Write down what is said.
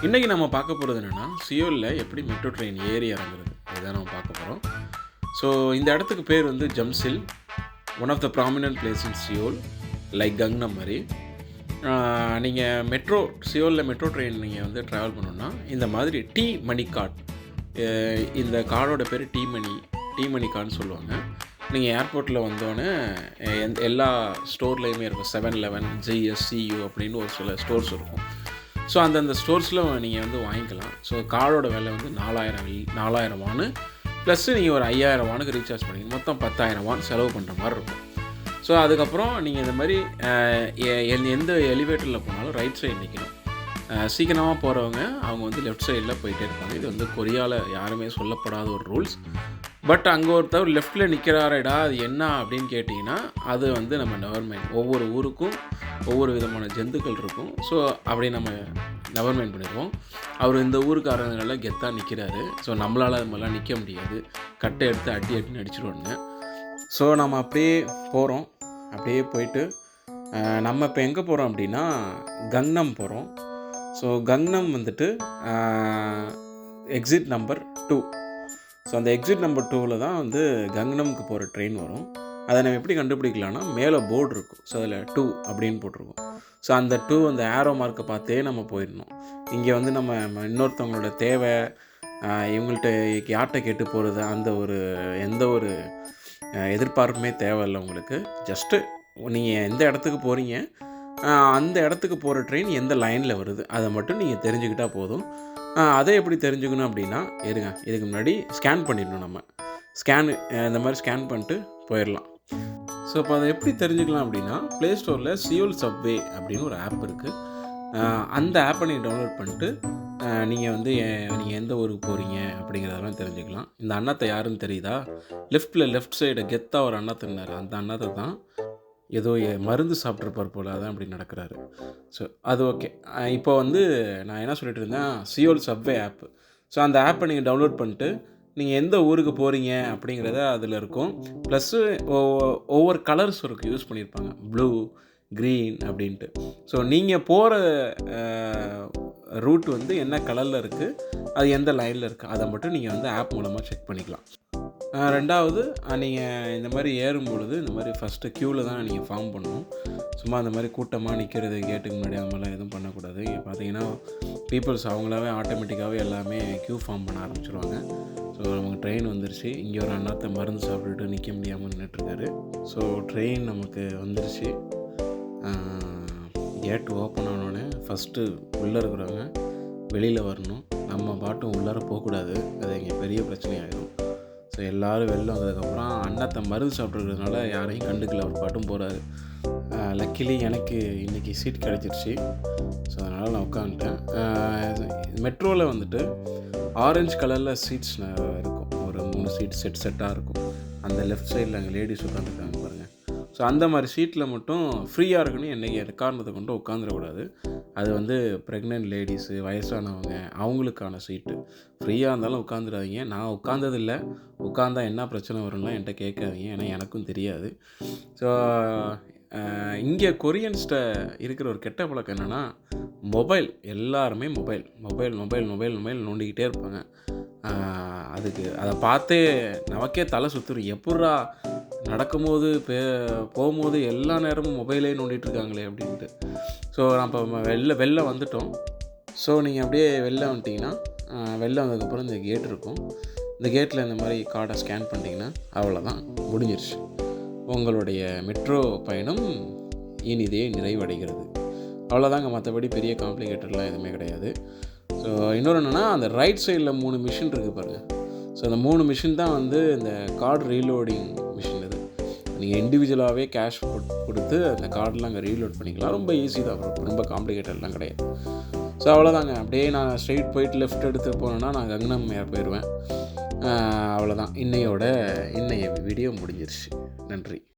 இன்றைக்கி நம்ம பார்க்க போகிறது என்னென்னா, சியோலில் எப்படி மெட்ரோ ட்ரெயின் ஏறி இறங்குறது இதுதான் நம்ம பார்க்க போகிறோம். ஸோ இந்த இடத்துக்கு பேர் வந்து Jamsil, one of the prominent place in Seoul, like Gangnam மாதிரி. நீங்கள் சியோலில் மெட்ரோ ட்ரெயின் நீங்கள் வந்து ட்ராவல் பண்ணணுன்னா இந்த மாதிரி டி மணி கார்டு, இந்த கார்டோட பேர் டி மணி கார்டுன்னு சொல்லுவாங்க. நீங்கள் ஏர்போர்ட்டில் வந்தோடனே எல்லா ஸ்டோர்லேயுமே இருக்கும். 7-Eleven, GSCU அப்படின்னு ஒரு சில ஸ்டோர்ஸ் இருக்கும். ஸோ அந்தந்த ஸ்டோர்ஸில் நீங்கள் வந்து வாங்கிக்கலாம். ஸோ கார்டோட விலை வந்து 4000 வான்னு ப்ளஸ்ஸு நீங்கள் ஒரு 5000 வானுக்கு ரீசார்ஜ் பண்ணிக்கணும். மொத்தம் 10,000 வான் செலவு பண்ணுற மாதிரி இருக்கும். ஸோ அதுக்கப்புறம் நீங்கள் இந்த மாதிரி எந்த எலிவேட்டரில் போனாலும் ரைட் சைடு நிற்கணும். சீக்கிரமாக போகிறவங்க அவங்க வந்து லெஃப்ட் சைடில் போயிட்டே இருப்பாங்க. இது வந்து கொரியாவில் யாருமே சொல்லப்படாத ஒரு ரூல்ஸ். பட் அங்கே ஒருத்தர் லெஃப்ட்டில் நிற்கிறாரடா, அது என்ன அப்படின்னு கேட்டிங்கன்னா, அது வந்து நம்ம நெவர்மைண்ட். ஒவ்வொரு ஊருக்கும் ஒவ்வொரு விதமான ஜந்துக்கள் இருக்கும். ஸோ அப்படி நம்ம நெவர்மைண்ட் பண்ணிடுவோம். அவர் இந்த ஊருக்காரங்களால கெத்தாக நிற்கிறாரு. ஸோ நம்மளால் அது மாதிரிலாம் நிற்க முடியாது. கட்டை எடுத்து அடின்னு அடிச்சிடுவாங்க. ஸோ நம்ம அப்படியே போகிறோம். அப்படியே போயிட்டு நம்ம இப்போ எங்கே போகிறோம் அப்படின்னா கங்னம் போகிறோம். ஸோ கங்னம் வந்துட்டு எக்ஸிட் நம்பர் 2. ஸோ அந்த எக்ஸிட் நம்பர் 2ல் தான் வந்து கங்னம்க்கு போகிற ட்ரெயின் வரும். அதை நம்ம எப்படி கண்டுபிடிக்கலாம்னா, மேலே போர்டு இருக்கும். ஸோ அதில் 2 அப்படின்னு போட்டிருக்கோம். ஸோ அந்த 2 அந்த ஏரோ மார்க்கை பார்த்தே நம்ம போயிடணும். இங்கே வந்து நம்ம இன்னொருத்தவங்களோட தேவை, இவங்கள்ட்ட யார்கிட்ட கேட்டு போகிறது, எந்த ஒரு எதிர்பார்ப்புமே தேவையில்லை உங்களுக்கு. ஜஸ்ட்டு நீங்கள் எந்த இடத்துக்கு போகிறீங்க, அந்த இடத்துக்கு போகிற ட்ரெயின் எந்த லைனில் வருது அதை மட்டும் நீங்கள் தெரிஞ்சுக்கிட்டால் போதும். அதை எப்படி தெரிஞ்சுக்கணும் அப்படின்னா, இதுக்கு முன்னாடி ஸ்கேன் பண்ணிடணும். நம்ம இந்த மாதிரி ஸ்கேன் பண்ணிட்டு போயிடலாம். ஸோ இப்போ அதை எப்படி தெரிஞ்சுக்கலாம் அப்படின்னா, ப்ளே ஸ்டோரில் சியோல் சப்வே அப்படின்னு ஒரு ஆப் இருக்குது. அந்த ஆப்பை நீங்கள் டவுன்லோட் பண்ணிட்டு நீங்கள் எந்த ஊருக்கு போகிறீங்க அப்படிங்கிறதெல்லாம் தெரிஞ்சுக்கலாம். இந்த அண்ணாத்தை யாருன்னு தெரியுதா? லெஃப்ட் சைடு கெத்தாக ஒரு அண்ணாத்தை இருந்தார். அந்த அண்ணாத்தை தான் ஏதோ மருந்து சாப்பிட்ருப்பார் போல், அதான் அப்படி நடக்கிறாரு. ஸோ அது ஓகே. இப்போ வந்து நான் என்ன சொல்லிட்டு இருந்தேன், சியோல் சப்வே ஆப்பு. ஸோ அந்த ஆப்பை நீங்கள் டவுன்லோட் பண்ணிட்டு நீங்கள் எந்த ஊருக்கு போகிறீங்க அப்படிங்கிறத அதில் இருக்கும். ப்ளஸ்ஸு ஒவ்வொரு கலர்ஸ் இருக்குது, யூஸ் பண்ணியிருப்பாங்க, ப்ளூ, க்ரீன் அப்படின்ட்டு. ஸோ நீங்கள் போகிற ரூட் வந்து என்ன கலரில் இருக்குது, அது எந்த லைனில் இருக்குது, அதை மட்டும் நீங்கள் வந்து ஆப் மூலமாக செக் பண்ணிக்கலாம். ரெண்டாவது, நீங்கள் இந்த மாதிரி ஏறும்பொழுது இந்த மாதிரி ஃபஸ்ட்டு க்யூவில் தான் நீங்கள் ஃபார்ம் பண்ணணும். சும்மா அந்த மாதிரி கூட்டமாக நிற்கிறது கேட்டுக்கு முன்னாடி அந்த மாதிரிலாம் எதுவும் பண்ணக்கூடாது. இங்கே பார்த்தீங்கன்னா பீப்புள்ஸ் அவங்களாவே ஆட்டோமேட்டிக்காகவே எல்லாமே க்யூ ஃபார்ம் பண்ண ஆரம்பிச்சிருவாங்க. ஸோ நமக்கு ட்ரெயின் வந்துருச்சு. இங்கே ஒரு அண்ணாத்தை மருந்து சாப்பிட்டுட்டு நிற்க முடியாமல் நின்றுட்டுருக்காரு. ஸோ ட்ரெயின் நமக்கு வந்துருச்சு. கேட் ஓப்பன் ஆனோடனே ஃபஸ்ட்டு உள்ளே இருக்கிறவங்க வெளியில் வரணும். நம்ம பாட்டும் உள்ளார போகக்கூடாது, அது இங்கே பெரிய பிரச்சனையாகிடும். ஸோ எல்லோரும் வெளில வந்ததுக்கப்புறம் அண்ணாத்தை மருந்து சாப்பிட்றதுனால யாரையும் கண்டுக்கல, அவர் பாட்டும் போகிறாரு. லக்கிலி எனக்கு இன்றைக்கி சீட் கிடச்சிருச்சு. ஸோ அதனால் நான் உட்காந்துட்டேன். மெட்ரோவில் வந்துட்டு ஆரஞ்சு கலரில் சீட்ஸ் இருக்கும். ஒரு 3 சீட் செட்டாக இருக்கும். அந்த லெஃப்ட் சைடில் அங்கே லேடிஸ் உட்காந்துருக்காங்க பாருங்கள். ஸோ அந்த மாதிரி சீட்டில் மட்டும் ஃப்ரீயாக இருக்குன்னு என்றைக்கு எக்காரணத்தை கொண்டு உட்காந்துடக்கூடாது. அது வந்து ப்ரெக்னென்ட் லேடிஸு, வயசானவங்க, அவங்களுக்கான சீட்டு. ஃப்ரீயாக இருந்தாலும் உட்காந்துடாதீங்க. நான் உட்காந்ததில்லை. உட்காந்தா என்ன பிரச்சனை வரும்லாம் என்கிட்ட கேட்காதீங்க, ஏன்னா எனக்கும் தெரியாது. ஸோ இங்கே கொரியன்ஸ்கிட்ட இருக்கிற ஒரு கெட்ட பழக்கம் என்னென்னா, மொபைல், எல்லாருமே மொபைல் நோண்டிக்கிட்டே இருப்பாங்க. அதை பார்த்தே நமக்கே தலை சுற்றுரும். எப்பட்றா நடக்கும்போது போகும்போது எல்லா நேரமும் மொபைலே நோண்டிகிட்ருக்காங்களே அப்படின்ட்டு. ஸோ நான் இப்போ வெளில வந்துட்டோம். ஸோ நீங்கள் அப்படியே வெளில வந்துட்டிங்கன்னா, வெளில வந்ததுக்கப்புறம் இந்த கேட் இருக்கும். இந்த கேட்டில் இந்த மாதிரி கார்டை ஸ்கேன் பண்ணிட்டீங்கன்னா அவ்வளோதான், முடிஞ்சிருச்சு. உங்களுடைய மெட்ரோ பயணம் இனிதே நிறைவடைகிறது. அவ்வளோதாங்க. மற்றபடி பெரிய காம்ப்ளிகேட்டட்லாம் எதுவுமே கிடையாது. ஸோ இன்னொரு என்னென்னா, அந்த ரைட் சைடில் 3 மிஷின் இருக்குது பாருங்கள். ஸோ அந்த 3 மிஷின் தான் வந்து இந்த கார்டு ரீலோடிங் மிஷின். இது நீங்கள் இண்டிவிஜுவலாகவே கேஷ் கொடுத்து அந்த கார்டெலாம் அங்கே ரீலோட் பண்ணிக்கலாம். ரொம்ப ஈஸி தான், ரொம்ப காம்ப்ளிகேட்டட்லாம் கிடையாது. ஸோ அவ்வளோதாங்க. அப்படியே நான் ஸ்ட்ரெயிட் போயிட்டு லெஃப்ட் எடுத்து போனேன்னா நான் கங்னம் போயிடுவேன். அவ்வளோதான். இன்னைய வீடியோ முடிஞ்சிருச்சு. நன்றி.